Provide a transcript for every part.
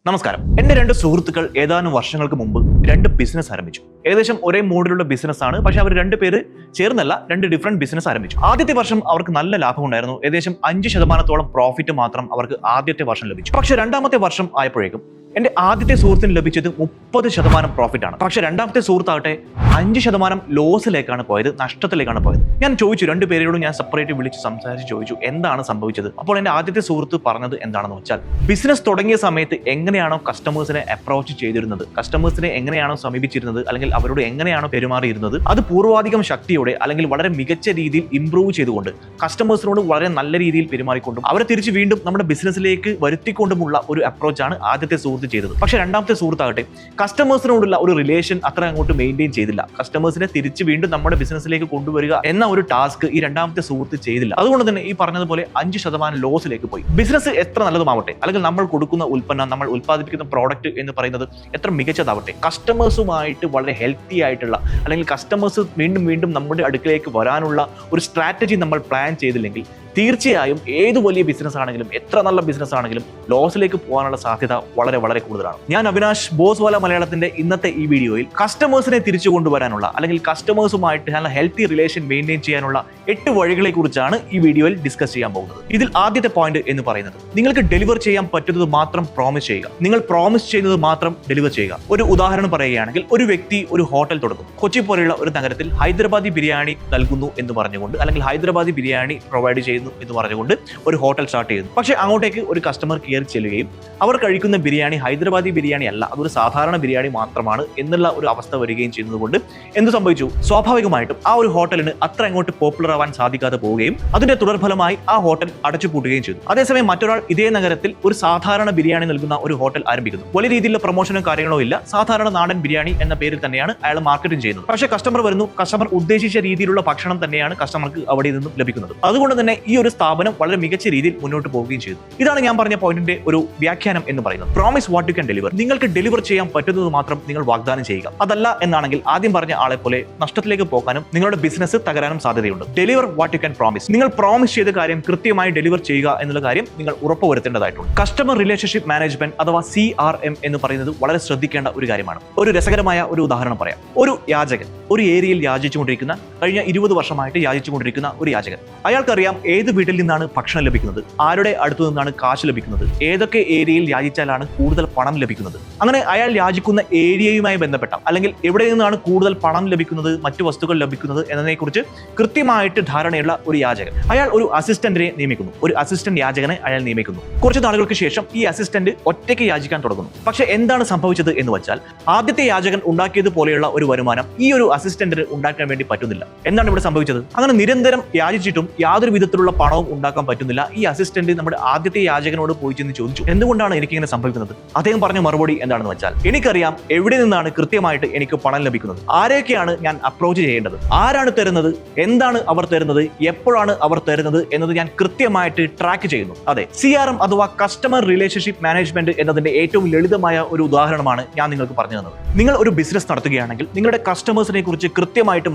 നമസ്കാരം. എൻ്റെ രണ്ട് സുഹൃത്തുക്കൾ ഏതാനും വർഷങ്ങൾക്ക് മുമ്പ് രണ്ട് ബിസിനസ് ആരംഭിച്ചു. ഏകദേശം ഒരേ മോഡലുള്ള ബിസിനസ് ആണ്, പക്ഷെ അവർ രണ്ടുപേര് ചേർന്നല്ല, രണ്ട് ഡിഫറെന്റ് ബിസിനസ് ആരംഭിച്ചു. ആദ്യത്തെ വർഷം അവർക്ക് നല്ല ലാഭം ഉണ്ടായിരുന്നു. ഏകദേശം 5% പ്രോഫിറ്റ് മാത്രം അവർക്ക് ആദ്യത്തെ വർഷം ലഭിച്ചു. പക്ഷെ രണ്ടാമത്തെ വർഷം ആയപ്പോഴേക്കും എന്റെ ആദ്യത്തെ സുഹൃത്തിന് ലഭിച്ചത് 30% പ്രോഫിറ്റ് ആണ്. പക്ഷെ രണ്ടാമത്തെ സുഹൃത്താകട്ടെ 5% ലോസിലേക്കാണ് പോയത്, നഷ്ടത്തിലേക്കാണ് പോയത്. ഞാൻ ചോദിച്ചു, രണ്ടുപേരോടും ഞാൻ സെപ്പറേറ്റ് വിളിച്ച് സംസാരിച്ച് ചോദിച്ചു എന്താണ് സംഭവിച്ചത്. അപ്പോൾ എന്റെ ആദ്യത്തെ സുഹൃത്ത് പറഞ്ഞത് എന്താണെന്ന് വെച്ചാൽ, ബിസിനസ് തുടങ്ങിയ സമയത്ത് എങ്ങനെയാണോ കസ്റ്റമേഴ്സിനെ അപ്രോച്ച് ചെയ്തിരുന്നത്, കസ്റ്റമേഴ്സിനെ എങ്ങനെയാണോ സമീപിച്ചിരുന്നത്, അല്ലെങ്കിൽ അവരോട് എങ്ങനെയാണോ പെരുമാറിയിരുന്നത്, അത് പൂർവാധികം ശക്തിയോടെ അല്ലെങ്കിൽ വളരെ മികച്ച രീതിയിൽ ഇംപ്രൂവ് ചെയ്തുകൊണ്ട് കസ്റ്റമേഴ്സിനോട് വളരെ നല്ല രീതിയിൽ പെരുമാറിക്കൊണ്ടും അവരെ തിരിച്ച് വീണ്ടും നമ്മുടെ ബിസിനസ്സിലേക്ക് വരുത്തിക്കൊണ്ടുമുള്ള ഒരു അപ്രോച്ചാണ് ആദ്യത്തെ സുഹൃത്ത് ചെയ്തത്. പക്ഷെ രണ്ടാമത്തെ സുഹൃത്താകട്ടെ കസ്റ്റമേഴ്സിനോടുള്ള ഒരു റിലേഷൻ അത്ര അങ്ങോട്ട് മെയിൻറ്റെയിൻ ചെയ്തില്ല. കസ്റ്റമേഴ്സിനെ തിരിച്ച് വീണ്ടും നമ്മുടെ ബിസിനസ്സിലേക്ക് കൊണ്ടുവരിക എന്ന ഒരു ടാസ്ക് ഈ രണ്ടാമത്തെ സുഹൃത്ത് ചെയ്തില്ല. അതുകൊണ്ട് തന്നെ ഈ പറഞ്ഞതുപോലെ 5% ലോസിലേക്ക് പോയി. ബിസിനസ് എത്ര നല്ലതുമാവട്ടെ, അല്ലെങ്കിൽ നമ്മൾ കൊടുക്കുന്ന ഉൽപ്പന്നം, നമ്മൾ ഉൽപ്പാദിപ്പിക്കുന്ന പ്രോഡക്റ്റ് എന്ന് പറയുന്നത് എത്ര മികച്ചതാവട്ടെ, കസ്റ്റമേഴ്സുമായിട്ട് വളരെ ഹെൽത്തി ആയിട്ടുള്ള, അല്ലെങ്കിൽ കസ്റ്റമേഴ്സ് വീണ്ടും വീണ്ടും നമ്മുടെ അടുക്കിലേക്ക് വരാനുള്ള ഒരു സ്ട്രാറ്റജി നമ്മൾ പ്ലാൻ ചെയ്തില്ലെങ്കിൽ തീർച്ചയായും ഏത് വലിയ ബിസിനസ് ആണെങ്കിലും, എത്ര നല്ല ബിസിനസ് ആണെങ്കിലും ലോസിലേക്ക് പോകാനുള്ള സാധ്യത വളരെ വളരെ കൂടുതലാണ്. ഞാൻ അവിനാഷ്, ബോസ്വാല മലയാളത്തിന്റെ ഇന്നത്തെ ഈ വീഡിയോയിൽ കസ്റ്റമേഴ്സിനെ തിരിച്ചു കൊണ്ടുവരാനുള്ള, അല്ലെങ്കിൽ കസ്റ്റമേഴ്സുമായിട്ട് നല്ല ഹെൽത്തി റിലേഷൻ മെയിൻറ്റെയിൻ ചെയ്യാനുള്ള 8 വഴികളെ കുറിച്ചാണ് ഈ വീഡിയോയിൽ ഡിസ്കസ് ചെയ്യാൻ പോകുന്നത്. ഇതിൽ ആദ്യത്തെ പോയിന്റ് എന്ന് പറയുന്നത്, നിങ്ങൾക്ക് ഡെലിവർ ചെയ്യാൻ പറ്റുന്നത് മാത്രം പ്രോമിസ് ചെയ്യുക. നിങ്ങൾ പ്രോമിസ് ചെയ്യുന്നത് മാത്രം ഡെലിവർ ചെയ്യുക. ഒരു ഉദാഹരണം പറയുകയാണെങ്കിൽ, ഒരു വ്യക്തി ഒരു ഹോട്ടൽ തുടങ്ങും. കൊച്ചി പോലെയുള്ള ഒരു നഗരത്തിൽ ഹൈദരാബാദി ബിരിയാണി നൽകുന്നു എന്ന് പറഞ്ഞുകൊണ്ട്, അല്ലെങ്കിൽ ഹൈദരാബാദി ബിരിയാണി പ്രൊവൈഡ് ചെയ്യുന്നു എന്ന് പറഞ്ഞുകൊണ്ട് ഒരു ഹോട്ടൽ സ്റ്റാർട്ട് ചെയ്യുന്നു. പക്ഷേ അങ്ങോട്ടേക്ക് ഒരു കസ്റ്റമർ കയറി ചെല്ലുകയും അവർ കഴിക്കുന്ന ബിരിയാണി ഹൈദരാബാദി ബിരിയാണി അല്ല, അതൊരു സാധാരണ ബിരിയാണി മാത്രമാണ് എന്നുള്ള ഒരു അവസ്ഥ വരികയും ചെയ്യുന്നതുകൊണ്ട് എന്ത് സംഭവിച്ചു? സ്വാഭാവികമായിട്ടും ആ ഒരു ഹോട്ടലിന് അത്ര അങ്ങോട്ട് പോപ്പുലർ ആവാൻ സാധിക്കാതെ പോവുകയും അതിന്റെ തുടർഫലമായി ആ ഹോട്ടൽ അടച്ചുപൂട്ടുകയും ചെയ്തു. അതേസമയം മറ്റൊരാൾ ഇതേ നഗരത്തിൽ ഒരു സാധാരണ ബിരിയാണി നൽകുന്ന ഒരു ഹോട്ടൽ ആരംഭിക്കുന്നു. വലിയ രീതിയിലുള്ള പ്രൊമോഷനോ കാര്യങ്ങളോ ഇല്ല, സാധാരണ നാടൻ ബിരിയാണി എന്ന പേരിൽ തന്നെയാണ് അയാൾ മാർക്കറ്റിംഗ് ചെയ്യുന്നത്. പക്ഷേ കസ്റ്റമർ വരുന്നു, കസ്റ്റമർ ഉദ്ദേശിച്ച രീതിയിലുള്ള ഭക്ഷണം തന്നെയാണ് കസ്റ്റമർക്ക് അവിടെ നിന്നും ലഭിക്കുന്നത്. അതുകൊണ്ട് തന്നെ ഈ ഒരു സ്ഥാപനം വളരെ മികച്ച രീതിയിൽ മുന്നോട്ട് പോവുകയും ചെയ്തു. ഇതാണ് ഞാൻ പറഞ്ഞ പോയിന്റിന്റെ ഒരു വ്യാഖ്യാനം എന്ന് പറയുന്നത്. Promise what you can deliver. നിങ്ങൾക്ക് ഡെലിവർ ചെയ്യാൻ പറ്റുന്നത് മാത്രം നിങ്ങൾ വാഗ്ദാനം ചെയ്യുക. അതല്ല എന്നാണെങ്കിൽ ആദ്യം പറഞ്ഞ ആളെ പോലെ നഷ്ടത്തിലേക്ക് പോകാനും നിങ്ങളുടെ ബിസിനസ് തകരാനും സാധ്യതയുണ്ട്. Deliver what you can promise. നിങ്ങൾ പ്രോമിസ് ചെയ്ത കാര്യം കൃത്യമായി ഡെലിവർ ചെയ്യുക എന്നുള്ള കാര്യം നിങ്ങൾ ഉറപ്പുവരുത്തേണ്ടതായിട്ടുണ്ട്. കസ്റ്റമർ റിലേഷൻഷിപ്പ് മാനേജ്മെന്റ് അഥവാ CRM എന്ന് പറയുന്നത് വളരെ ശ്രദ്ധിക്കേണ്ട ഒരു കാര്യമാണ്. ഒരു രസകരമായ ഒരു ഉദാഹരണം പറയാം. ഒരു യാചകൻ ഒരു ഏരിയയിൽ യാചിച്ചുകൊണ്ടിരിക്കുന്ന, കഴിഞ്ഞ 20 വർഷമായിട്ട് യാചിച്ചുകൊണ്ടിരിക്കുന്ന ഒരു യാചകൻ. അയാൾക്കറിയാം ഏത് വീട്ടിൽ നിന്നാണ് ഭക്ഷണം ലഭിക്കുന്നത്, ആരുടെ അടുത്തു നിന്നാണ് കാശ് ലഭിക്കുന്നത്, ഏതൊക്കെ ഏരിയയിൽ യാചിച്ചാലാണ് കൂടുതൽ പണം ലഭിക്കുന്നത്. അങ്ങനെ അയാൾ യാചിക്കുന്ന ഏരിയയുമായി ബന്ധപ്പെട്ട, അല്ലെങ്കിൽ എവിടെ നിന്നാണ് കൂടുതൽ പണം ലഭിക്കുന്നത്, മറ്റു വസ്തുക്കൾ ലഭിക്കുന്നത് എന്നതിനെക്കുറിച്ച് കൃത്യമായിട്ട് ധാരണയുള്ള ഒരു യാചകൻ. അയാൾ ഒരു അസിസ്റ്റന്റിനെ നിയമിക്കുന്നു, ഒരു അസിസ്റ്റന്റ് യാചകനെ അയാൾ നിയമിക്കുന്നു. കുറച്ച് നാളുകൾക്ക് ശേഷം ഈ അസിസ്റ്റന്റ് ഒറ്റയ്ക്ക് യാചിക്കാൻ തുടങ്ങുന്നു. പക്ഷെ എന്താണ് സംഭവിച്ചത് എന്ന് വെച്ചാൽ, ആദ്യത്തെ യാചകൻ ഉണ്ടാക്കിയതുപോലെയുള്ള ഒരു വരുമാനം ഈ ഒരു അസിസ്റ്റന്റിന് ഉണ്ടാക്കാൻ വേണ്ടി പറ്റുന്നില്ല. എന്താണ് ഇവിടെ സംഭവിച്ചത്? അങ്ങനെ നിരന്തരം യാചിച്ചിട്ടും യാതൊരു വിധത്തിലുള്ള പണവും ഉണ്ടാക്കാൻ പറ്റുന്നില്ല. ഈ അസിസ്റ്റന്റ് നമ്മുടെ ആദ്യത്തെ യാചകനോട് പോയി ചെന്ന് ചോദിച്ചു, എന്തുകൊണ്ടാണ് എനിക്കിങ്ങനെ സംഭവിക്കുന്നത്? അദ്ദേഹം പറഞ്ഞ മറുപടി എന്താണെന്ന് വെച്ചാൽ, എനിക്കറിയാം എവിടെ നിന്നാണ് കൃത്യമായിട്ട് എനിക്ക് പണം ലഭിക്കുന്നത്, ആരെയൊക്കെയാണ് ഞാൻ അപ്രോച്ച് ചെയ്യേണ്ടത്, ആരാണ് തരുന്നത്, എന്താണ് അവർ തരുന്നത്, എപ്പോഴാണ് അവർ തരുന്നത് എന്നത് ഞാൻ കൃത്യമായിട്ട് ട്രാക്ക് ചെയ്യുന്നു. അതെ, CRM അഥവാ കസ്റ്റമർ റിലേഷൻഷിപ്പ് മാനേജ്മെന്റ് എന്നതിന്റെ ഏറ്റവും ലളിതമായ ഒരു ഉദാഹരണമാണ് ഞാൻ നിങ്ങൾക്ക് പറഞ്ഞു തന്നത്. നിങ്ങൾ ഒരു ബിസിനസ് നടത്തുകയാണെങ്കിൽ നിങ്ങളുടെ കസ്റ്റമേഴ്സിനെ കുറിച്ച് കൃത്യമായിട്ട്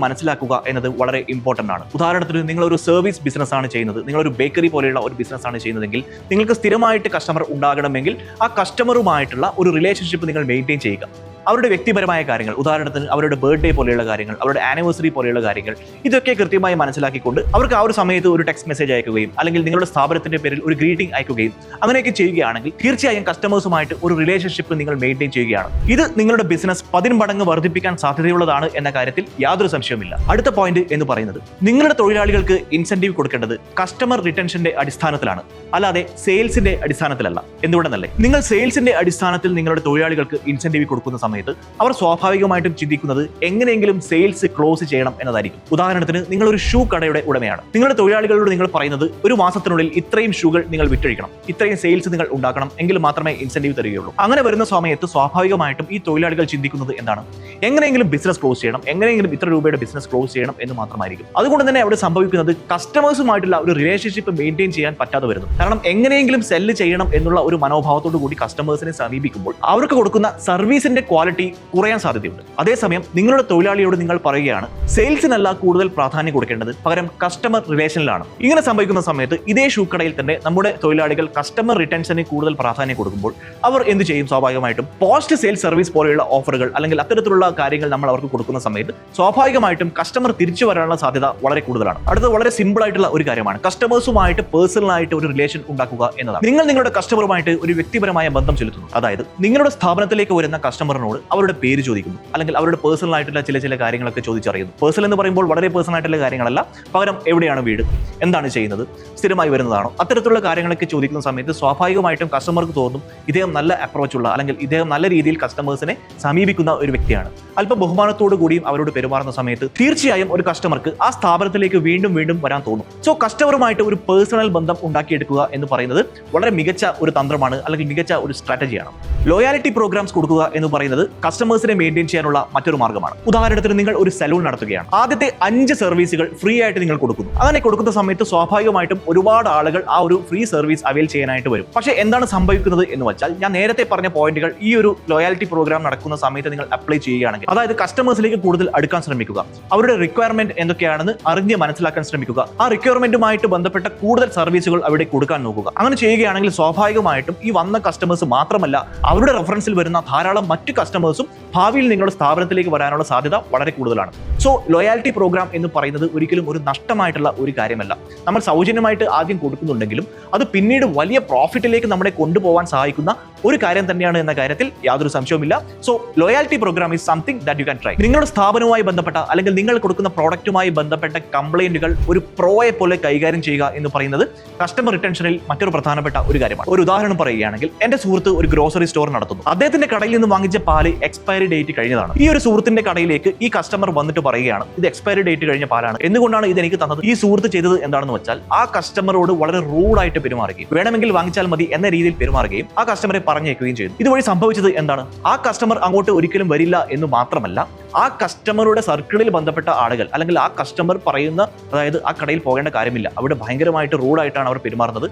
മനസ്സിലാക്കുക എന്നത് വളരെ ഇമ്പോർട്ടന്റ് ആണ്. ഉദാഹരണത്തിന്, നിങ്ങൾ ഒരു സർവീസ് ബിസിനസ് ആണ് ചെയ്യുന്നത്, നിങ്ങളൊരു ബേക്കറി പോലെയുള്ള ഒരു ബിസിനസ് ആണ് ചെയ്യുന്നതെങ്കിൽ നിങ്ങൾക്ക് സ്ഥിരമായിട്ട് കസ്റ്റമർ ഉണ്ടാകണമെങ്കിൽ ആ കസ്റ്റമറുമായിട്ടുള്ള ഒരു റിലേഷൻഷിപ്പ് നിങ്ങൾ മെയിൻറ്റെയിൻ ചെയ്യുക. അവരുടെ വ്യക്തിപരമായ കാര്യങ്ങൾ, ഉദാഹരണത്തിന് അവരുടെ ബർത്ത്ഡേ പോലെയുള്ള കാര്യങ്ങൾ, അവരുടെ ആനിവേഴ്സറി പോലെയുള്ള കാര്യങ്ങൾ, ഇതൊക്കെ കൃത്യമായി മനസ്സിലാക്കിക്കൊണ്ട് അവർക്ക് ആ ഒരു സമയത്ത് ഒരു ടെക്സ്റ്റ് മെസ്സേജ് അയക്കുകയും, അല്ലെങ്കിൽ നിങ്ങളുടെ സ്ഥാപനത്തിന്റെ പേരിൽ ഒരു ഗ്രീറ്റിംഗ് അയക്കുകയും അങ്ങനെയൊക്കെ ചെയ്യുകയാണെങ്കിൽ തീർച്ചയായും കസ്റ്റമേഴ്സുമായിട്ട് ഒരു റിലേഷൻഷിപ്പ് നിങ്ങൾ മെയിൻറ്റെയിൻ ചെയ്യുകയാണ്. ഇത് നിങ്ങളുടെ ബിസിനസ് 10 മടങ്ങ് വർദ്ധിപ്പിക്കാൻ സാധ്യതയുള്ളതാണ് എന്ന കാര്യത്തിൽ യാതൊരു സംശയവുമില്ല. അടുത്ത പോയിന്റ് എന്ന് പറയുന്നത്, നിങ്ങളുടെ തൊഴിലാളികൾക്ക് ഇൻസെന്റീവ് കൊടുക്കേണ്ടത് കസ്റ്റമർ റിട്ടൻഷന്റെ അടിസ്ഥാനത്തിലാണ്, അല്ലാതെ സെയിൽസിന്റെ അടിസ്ഥാനത്തിലല്ല. എന്തുകൊണ്ടെന്നല്ലേ, നിങ്ങൾ സെയിൽസിന്റെ അടിസ്ഥാനത്തിൽ നിങ്ങളുടെ തൊഴിലാളികൾക്ക് ഇൻസെന്റീവ് കൊടുക്കുന്ന സമയത്ത് അവർ സ്വാഭാവികമായിട്ടും ചിന്തിക്കുന്നത് എങ്ങനെയെങ്കിലും സെയിൽസ് ക്ലോസ് ചെയ്യണം എന്നതായിരിക്കും. ഉദാഹരണത്തിന്, നിങ്ങൾ ഒരു ഷൂ കടയുടെ ഉടമയാണ്. നിങ്ങളുടെ തൊഴിലാളികളോട് നിങ്ങൾ പറയുന്നത്, ഒരു മാസത്തിനുള്ളിൽ ഇത്രയും ഷൂകൾ നിങ്ങൾ വിറ്റഴിക്കണം, ഇത്രയും സെയിൽസ് നിങ്ങൾ ഉണ്ടാക്കണം, എങ്കിൽ മാത്രമേ ഇൻസെന്റീവ് തരികയുള്ളൂ. അങ്ങനെ വരുന്ന സമയത്ത് സ്വാഭാവികമായിട്ടും ഈ തൊഴിലാളികൾ ചിന്തിക്കുന്നത് എന്താണ്? എങ്ങനെയെങ്കിലും ബിസിനസ് ക്ലോസ് ചെയ്യണം, എങ്ങനെയെങ്കിലും ഇത്ര രൂപയുടെ ബിസിനസ് ക്ലോസ് ചെയ്യണം എന്ന് മാത്രമായിരിക്കും. അതുകൊണ്ട് തന്നെ അവിടെ സംഭവിക്കുന്നത് കസ്റ്റമേഴ്സുമായിട്ടുള്ള ഒരു റിലേഷൻഷിപ്പ് മെയിൻറ്റെയിൻ ചെയ്യാൻ പറ്റാതെ വരുന്നു. കാരണം എങ്ങനെയെങ്കിലും സെല്ല് ചെയ്യണം എന്നുള്ള ഒരു മനോഭാവത്തോടു കൂടി കസ്റ്റമേഴ്സിനെ സമീപിക്കുമ്പോൾ അവർക്ക് കൊടുക്കുന്ന സർവീസിന്റെ ക്വാളിറ്റി കുറയാൻ സാധ്യതയുണ്ട്. അതേസമയം നിങ്ങളുടെ തൊഴിലാളിയോട് നിങ്ങൾ പറയുകയാണ് സെയിൽസിനല്ല കൂടുതൽ പ്രാധാന്യം കൊടുക്കേണ്ടത്, പകരം കസ്റ്റമർ റിലേഷനിലാണ്. ഇങ്ങനെ സംഭവിക്കുന്ന സമയത്ത് ഇതേ ഷൂ കടയിൽ തന്നെ നമ്മുടെ തൊഴിലാളികൾ കസ്റ്റമർ റിട്ടൻഷന് കൂടുതൽ പ്രാധാന്യം കൊടുക്കുമ്പോൾ അവർ എന്ത് ചെയ്യും? സ്വാഭാവികമായിട്ടും പോസ്റ്റ് സെയിൽസ് സർവീസ് പോലെയുള്ള ഓഫറുകൾ അല്ലെങ്കിൽ അത്തരത്തിലുള്ള കാര്യങ്ങൾ നമ്മൾ അവർക്ക് കൊടുക്കുന്ന സമയത്ത് സ്വാഭാവികമായിട്ടും കസ്റ്റമർ തിരിച്ചു വരാനുള്ള സാധ്യത വളരെ കൂടുതലാണ്. അടുത്തത് വളരെ സിമ്പിൾ ആയിട്ടുള്ള ഒരു കാര്യമാണ്, കസ്റ്റമേഴ്സുമായിട്ട് പേഴ്സണലായിട്ട് ഒരു റിലേഷൻ ഉണ്ടാക്കുക എന്നതാണ്. നിങ്ങൾ നിങ്ങളുടെ കസ്റ്റമറുമായിട്ട് ഒരു വ്യക്തിപരമായ ബന്ധം ചെലുത്തുന്നു. അതായത് നിങ്ങളുടെ സ്ഥാപനത്തിലേക്ക് വരുന്ന കസ്റ്റമറിനോട് അവരുടെ പേര് ചോദിക്കുന്നു, അല്ലെങ്കിൽ അവരുടെ പേഴ്സണൽ ആയിട്ടുള്ള ചില കാര്യങ്ങളൊക്കെ ചോദിച്ചറിയുന്നു. പേഴ്സണൽ എന്ന് പറയുമ്പോൾ വളരെ പേഴ്സണൽ ആയിട്ടുള്ള കാര്യങ്ങളല്ല, പകരം എവിടെയാണ് വീട്, എന്താണ് ചെയ്യുന്നത്, സ്ഥിരമായി വരുന്നതാണോ, അത്തരത്തിലുള്ള കാര്യങ്ങളൊക്കെ ചോദിക്കുന്ന സമയത്ത് സ്വാഭാവികമായിട്ടും കസ്റ്റമർക്ക് തോന്നും ഇദ്ദേഹം നല്ല അപ്രോച്ച് ഉള്ള, അല്ലെങ്കിൽ ഇദ്ദേഹം നല്ല രീതിയിൽ കസ്റ്റമേഴ്സിനെ സമീപിക്കുന്ന ഒരു വ്യക്തിയാണ്. അല്പം ബഹുമാനത്തോടു കൂടിയും അവരോട് പെരുമാറുന്ന സമയത്ത് തീർച്ചയായും ഒരു കസ്റ്റമർക്ക് ആ സ്ഥാപനത്തിലേക്ക് വീണ്ടും വീണ്ടും വരാൻ തോന്നും. സോ കസ്റ്റമറുമായിട്ട് ഒരു പേഴ്സണൽ ബന്ധം ഉണ്ടാക്കിയെടുക്കുക എന്ന് പറയുന്നത് വളരെ മികച്ച ഒരു തന്ത്രമാണ്, അല്ലെങ്കിൽ മികച്ച ഒരു സ്ട്രാറ്റജിയാണ്. ലോയാലിറ്റി പ്രോഗ്രാംസ് കൊടുക്കുക എന്ന് പറയുന്നത് കസ്റ്റമേഴ്സിനെ മെയിൻറ്റെയിൻ ചെയ്യാനുള്ള മറ്റൊരു മാർഗ്ഗമാണ്. ഉദാഹരണത്തിന് നിങ്ങൾ ഒരു സലൂൺ നടത്തുകയാണ്, ആദ്യത്തെ 5 സർവീസുകൾ ഫ്രീ ആയിട്ട് നിങ്ങൾ കൊടുക്കുന്നു. അങ്ങനെ കൊടുക്കുന്ന സമയത്ത് സ്വാഭാവികമായിട്ടും ഒരുപാട് ആളുകൾ ആ ഒരു ഫ്രീ സർവീസ് അവൈൽ ചെയ്യാനായിട്ട് വരും. പക്ഷേ എന്താണ് സംഭവിക്കുന്നത് എന്ന് വെച്ചാൽ, ഞാൻ നേരത്തെ പറഞ്ഞ പോയിന്റുകൾ ഈ ഒരു ലോയാലിറ്റി പ്രോഗ്രാം നടക്കുന്ന സമയത്ത് നിങ്ങൾ അപ്ലൈ ചെയ്യുകയാണെങ്കിൽ, അതായത് കസ്റ്റമേഴ്സിലേക്ക് കൂടുതൽ അടുക്കാൻ ശ്രമിക്കുക, അവരുടെ റിക്വയർമെന്റ് എന്തൊക്കെയാണെന്ന് അറിഞ്ഞ് മനസ്സിലാക്കാൻ ശ്രമിക്കുക, ആ റിക്വയർമെന്റുമായിട്ട് ബന്ധപ്പെട്ട കൂടുതൽ സർവീസുകൾ അവിടെ കൊടുക്കാൻ നോക്കുക. അങ്ങനെ ചെയ്യുകയാണെങ്കിൽ സ്വാഭാവികമായിട്ടും ഈ വന്ന കസ്റ്റമേഴ്സ് മാത്രമല്ല, അവരുടെ റെഫറൻസിൽ വരുന്ന ധാരാളം മറ്റു കസ്റ്റമേഴ്സും ഭാവിയിൽ നിങ്ങളുടെ സ്ഥാപനത്തിലേക്ക് വരാനുള്ള സാധ്യത വളരെ കൂടുതലാണ്. സോ ലോയാലിറ്റി പ്രോഗ്രാം എന്ന് പറയുന്നത് ഒരിക്കലും ഒരു നഷ്ടമായിട്ടുള്ള ഒരു കാര്യമല്ല. നമ്മൾ സൗജന്യമായിട്ട് ആദ്യം കൊടുക്കുന്നുണ്ടെങ്കിലും അത് പിന്നീട് വലിയ പ്രോഫിറ്റിലേക്ക് നമ്മളെ കൊണ്ടുപോകാൻ സഹായിക്കുന്ന ഒരു കാര്യം തന്നെയാണ് എന്ന കാര്യത്തിൽ യാതൊരു സംശയവുമില്ല. So loyalty program is something that you can try. നിങ്ങളുടെ സ്ഥാപനവുമായി ബന്ധപ്പെട്ട, അല്ലെങ്കിൽ നിങ്ങൾ കൊടുക്കുന്ന പ്രോഡക്റ്റുമായി ബന്ധപ്പെട്ട കംപ്ലൈന്റുകൾ ഒരു പ്രോയെ പോലെ കൈകാര്യം ചെയ്യുക എന്ന് പറയുന്നത് കസ്റ്റമർ റിട്ടൻഷനിൽ മറ്റൊരു പ്രധാനപ്പെട്ട ഒരു കാര്യമാണ്. ഒരു ഉദാഹരണം പറയുകയാണെങ്കിൽ, എന്റെ സുഹൃത്ത് ഒരു ഗ്രോസറി സ്റ്റോർ നടത്തുന്നു. അദ്ദേഹത്തിന്റെ കടയിൽ നിന്ന് വാങ്ങിച്ച പാല് എക്സ്പയറി ഡേറ്റ് കഴിഞ്ഞതാണ്. ഈ ഒരു സുഹൃത്തിന്റെ കടയിലേക്ക് ഈ കസ്റ്റമർ വന്നിട്ട് പറയുകയാണ് ഇത് എക്സ്പയറി ഡേറ്റ് കഴിഞ്ഞ പാലാണ്, എന്തുകൊണ്ടാണ് ഇത് എനിക്ക് തന്നത്? ഈ സുഹൃത്ത് ചെയ്തത് എന്താണെന്ന് വെച്ചാൽ, ആ കസ്റ്റമറോട് വളരെ റൂഡായിട്ട് പെരുമാറുകയും വേണമെങ്കിൽ വാങ്ങിച്ചാൽ മതി എന്ന രീതിയിൽ പെരുമാറുകയും ആ കസ്റ്റമറെ പറഞ്ഞേക്കുകയും ചെയ്തു. ഇതുവഴി സംഭവിച്ചത് എന്താണ്? ആ കസ്റ്റമർ അങ്ങോട്ട് ഒരിക്കലും വരില്ല എന്ന് മാത്രമല്ല, ആ കസ്റ്റമറുടെ സർക്കിളിൽ ബന്ധപ്പെട്ട ആളുകൾ, അല്ലെങ്കിൽ ആ കസ്റ്റമർ പറയുന്ന, അതായത് ആ കടയിൽ പോകേണ്ട കാര്യമില്ല, അവിടെ ഭയങ്കരമായിട്ട് റൂഡായിട്ടാണ് അവർ പെരുമാറുന്നത്,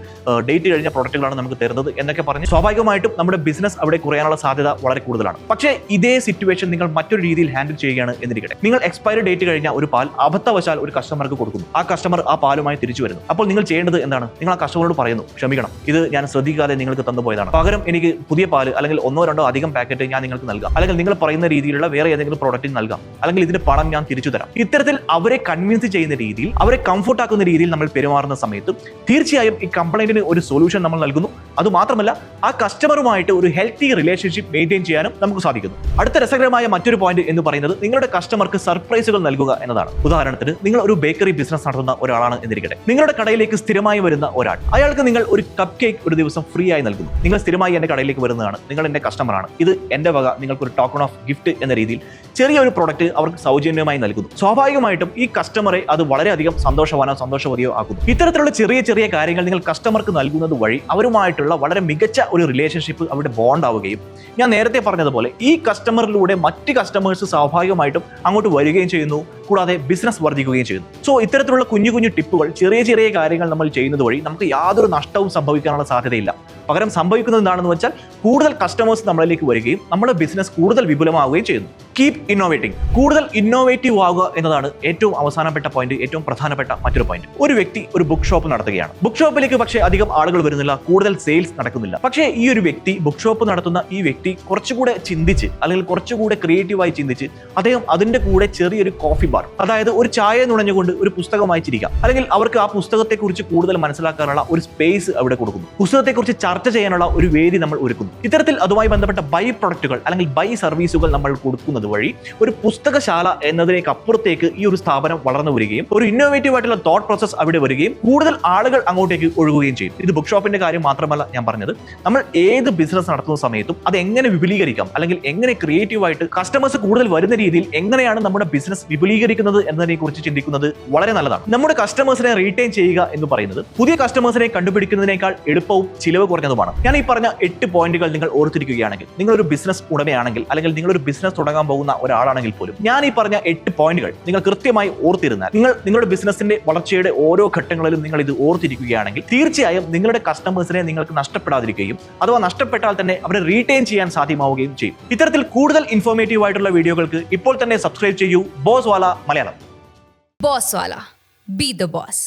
ഡേറ്റ് കഴിഞ്ഞ പ്രോഡക്റ്റുകളാണ് നമുക്ക് തരുന്നത് എന്നൊക്കെ പറഞ്ഞ് സ്വാഭാവികമായിട്ടും നമ്മുടെ ബിസിനസ് അവിടെ കുറയാനുള്ള സാധ്യത വളരെ കൂടുതലാണ്. പക്ഷേ ഇതേ സിറ്റുവേഷൻ നിങ്ങൾ മറ്റൊരു രീതിയിൽ ഹാൻഡിൽ ചെയ്യുകയാണ് എന്നിരിക്കട്ടെ. നിങ്ങൾ എക്സ്പയറി ഡേറ്റ് കഴിഞ്ഞ ഒരു പാൽ അബദ്ധവശാൽ ഒരു കസ്റ്റമർക്ക് കൊടുക്കുന്നു. ആ കസ്റ്റമർ ആ പാലുമായി തിരിച്ചു വരുന്നു. അപ്പോൾ നിങ്ങൾ ചെയ്യേണ്ടത് എന്താണ്? നിങ്ങൾ ആ കസ്റ്റമറോട് പറയുന്നു, ക്ഷമിക്കണം, ഇത് ഞാൻ ശ്രദ്ധിക്കാതെ നിങ്ങൾക്ക് തന്നുപോയതാണ്, പകരം എനിക്ക് പുതിയ പാല് അല്ലെങ്കിൽ 1 or 2 അധികം പാക്കറ്റ് ഞാൻ നിങ്ങൾക്ക് നൽകാം, അല്ലെങ്കിൽ നിങ്ങൾ പറയുന്ന രീതിയിലുള്ള വേറെ ഏതെങ്കിലും പ്രോഡക്റ്റ് നൽകാം, അല്ലെങ്കിൽ ഇതിന്റെ പണം ഞാൻ തിരിച്ചു തരാം. ഇത്തരത്തിൽ അവരെ കൺവിൻസ് ചെയ്യുന്ന രീതിയിൽ, അവരെ കംഫർട്ട് ആക്കുന്ന രീതിയിൽ നമ്മൾ പെരുമാറുന്ന സമയത്ത് തീർച്ചയായും ഈ കംപ്ലൈന്റിന് ഒരു സൊല്യൂഷൻ നമ്മൾ നൽകുന്നു. അതുമാത്രമല്ല, ആ കസ്റ്റമറുമായിട്ട് ഒരു ഹെൽത്തി റിലേഷൻഷിപ്പ് മെയിൻറ്റെയിൻ ചെയ്യാനും നമുക്ക് സാധിക്കുന്നു. അടുത്ത രസകരമായ മറ്റൊരു പോയിന്റ് എന്ന് പറയുന്നത് നിങ്ങളുടെ കസ്റ്റമർക്ക് സർപ്രൈസുകൾ നൽകുക എന്നതാണ്. ഉദാഹരണത്തിന്, നിങ്ങൾ ഒരു ബേക്കറി ബിസിനസ് നടത്തുന്ന ഒരാളാണ് എന്നിരിക്കട്ടെ. നിങ്ങളുടെ കടയിലേക്ക് സ്ഥിരമായി വരുന്ന ഒരാൾ, അയാൾക്ക് നിങ്ങൾ ഒരു കപ്പ് കേക്ക് ഒരു ദിവസം ഫ്രീ ആയി നൽകുന്നു. നിങ്ങൾ സ്ഥിരമായി എന്റെ കടയിലേക്ക് വരുന്നതാണ്, നിങ്ങൾ എന്റെ കസ്റ്റമറാണ്, ഇത് എന്റെ വക നിങ്ങൾക്ക് ഒരു ടോക്കൺ ഓഫ് ഗിഫ്റ്റ് എന്ന രീതിയിൽ ചെറിയൊരു പ്രോഡക്റ്റ് അവർക്ക് സൗജന്യമായി നൽകുന്നു. സ്വാഭാവികമായിട്ടും ഈ കസ്റ്റമറെ അത് വളരെയധികം സന്തോഷവതിയോ ആക്കുന്നു. ഇത്തരത്തിലുള്ള ചെറിയ ചെറിയ കാര്യങ്ങൾ നിങ്ങൾ കസ്റ്റമർക്ക് നൽകുന്നത് വഴി അവരുമായിട്ടുള്ള വളരെ മികച്ച ഒരു റിലേഷൻഷിപ്പ് അവിടെ ബോണ്ട് ആവുകയും, ഞാൻ നേരത്തെ പറഞ്ഞതുപോലെ ഈ കസ്റ്റമറിലൂടെ മറ്റ് കസ്റ്റമേഴ്സ് സ്വാഭാവികമായിട്ടും അങ്ങോട്ട് വരികയും ചെയ്യുന്നു, കൂടാതെ ബിസിനസ് വർദ്ധിക്കുകയും ചെയ്യുന്നു. സോ ഇത്തരത്തിലുള്ള കുഞ്ഞു കുഞ്ഞു ടിപ്പുകൾ, ചെറിയ ചെറിയ കാര്യങ്ങൾ നമ്മൾ ചെയ്യുന്നത് വഴി നമുക്ക് യാതൊരു നഷ്ടവും സംഭവിക്കാനുള്ള സാധ്യതയില്ല. പകരം സംഭവിക്കുന്നത് എന്താണെന്ന് വെച്ചാൽ, കൂടുതൽ കസ്റ്റമേഴ്സ് നമ്മളിലേക്ക് വരികയും നമ്മുടെ ബിസിനസ് കൂടുതൽ വിപുലമാവുകയും ചെയ്യുന്നു. Keep innovating. കൂടുതൽ ഇന്നോവേറ്റീവ് ആവുക എന്നതാണ് ഏറ്റവും അവസാനപ്പെട്ട പോയിന്റ്, ഏറ്റവും പ്രധാനപ്പെട്ട മറ്റൊരു പോയിന്റ്. ഒരു വ്യക്തി ഒരു ബുക്ക് ഷോപ്പ് നടത്തുകയാണ്. ബുക്ക് ഷോപ്പിലേക്ക് പക്ഷേ അധികം ആളുകൾ വരുന്നില്ല, കൂടുതൽ സെയിൽസ് നടക്കുന്നില്ല. പക്ഷേ ഈ ഒരു വ്യക്തി, ബുക്ക് ഷോപ്പ് നടത്തുന്ന ഈ വ്യക്തി കുറച്ചുകൂടെ ചിന്തിച്ച്, അല്ലെങ്കിൽ കുറച്ചുകൂടെ ക്രിയേറ്റീവായി ചിന്തിച്ച്, അദ്ദേഹം അതിന്റെ കൂടെ ചെറിയൊരു കോഫി ബാർ, അതായത് ഒരു ചായ നുണഞ്ഞുകൊണ്ട് ഒരു പുസ്തകം വായിച്ചിരിക്കാം, അല്ലെങ്കിൽ അവർക്ക് ആ പുസ്തകത്തെക്കുറിച്ച് കൂടുതൽ മനസ്സിലാക്കാനുള്ള ഒരു സ്പേസ് അവിടെ കൊടുക്കുന്നു. പുസ്തകത്തെക്കുറിച്ച് ചർച്ച ചെയ്യാനുള്ള ഒരു വേദി നമ്മൾ ഒരുക്കുന്നു. ഇത്തരത്തിൽ അതുമായി ബന്ധപ്പെട്ട ബൈ പ്രൊഡക്റ്റുകൾ അല്ലെങ്കിൽ ബൈ സർവീസുകൾ നമ്മൾ കൊടുക്കുന്നത് വഴി ഒരു പുസ്തകശാല എന്നതിനേക്ക് അപ്പുറത്തേക്ക് ഈ ഒരു സ്ഥാപനം വളർന്നു വരികയും, ഒരു ഇന്നോവേറ്റീവ് ആയിട്ടുള്ള തോട്ട് പ്രോസസ് അവിടെ വരികയും, കൂടുതൽ ആളുകൾ അങ്ങോട്ടേക്ക് ഒഴുകുകയും ചെയ്യും. ഇത് ബുക്ക് ഷോപ്പിന്റെ കാര്യം മാത്രമല്ല ഞാൻ പറഞ്ഞത്, നമ്മൾ ഏത് ബിസിനസ് നടത്തുന്ന സമയത്തും അത് എങ്ങനെ വിപുലീകരിക്കാം, അല്ലെങ്കിൽ എങ്ങനെ ക്രിയേറ്റീവ് ആയിട്ട് കസ്റ്റമേഴ്സ് കൂടുതൽ വരുന്ന രീതിയിൽ എങ്ങനെയാണ് നമ്മുടെ ബിസിനസ് വിപുലീകരിക്കുന്നത് സ്വീകരിക്കുന്നത് എന്നതിനെ കുറിച്ച് ചിന്തിക്കുന്നത് വളരെ നല്ലതാണ്. നമ്മുടെ കസ്റ്റമേഴ്സിനെ റീറ്റെയിൻ ചെയ്യുക എന്ന് പറയുന്നത് പുതിയ കസ്റ്റമേഴ്സിനെ കണ്ടുപിടിക്കുന്നതിനേക്കാൾ എളുപ്പവും ചിലവ് കുറഞ്ഞതുമാണ്. ഞാൻ ഈ പറഞ്ഞ 8 പോയിന്റുകൾ നിങ്ങൾ ഓർത്തിരിക്കുകയാണെങ്കിൽ, നിങ്ങളൊരു ബിസിനസ് ഉടമയാണെങ്കിൽ അല്ലെങ്കിൽ നിങ്ങളൊരു ബിസിനസ് തുടങ്ങാൻ പോകുന്ന ഒരാളാണെങ്കിൽ പോലും ഞാൻ ഈ പറഞ്ഞ 8 പോയിന്റുകൾ നിങ്ങൾ കൃത്യമായി ഓർത്തിരുന്നാൽ, നിങ്ങളുടെ ബിസിനസിന്റെ വളർച്ചയുടെ ഓരോ ഘട്ടങ്ങളിലും നിങ്ങൾ ഇത് ഓർത്തിരിക്കുകയാണെങ്കിൽ തീർച്ചയായും നിങ്ങളുടെ കസ്റ്റമേഴ്സിനെ നിങ്ങൾക്ക് നഷ്ടപ്പെടാതിരിക്കുകയും അഥവാ നഷ്ടപ്പെട്ടാൽ തന്നെ അവരെ റീറ്റെയിൻ ചെയ്യാൻ സാധ്യമാവുകയും ചെയ്യും. ഇത്തരത്തിൽ കൂടുതൽ ഇൻഫോർമേറ്റീവ് ആയിട്ടുള്ള വീഡിയോകൾക്ക് ഇപ്പോൾ തന്നെ സബ്സ്ക്രൈബ് ചെയ്യൂ boss wala Malayalam. Boss wala, be the boss.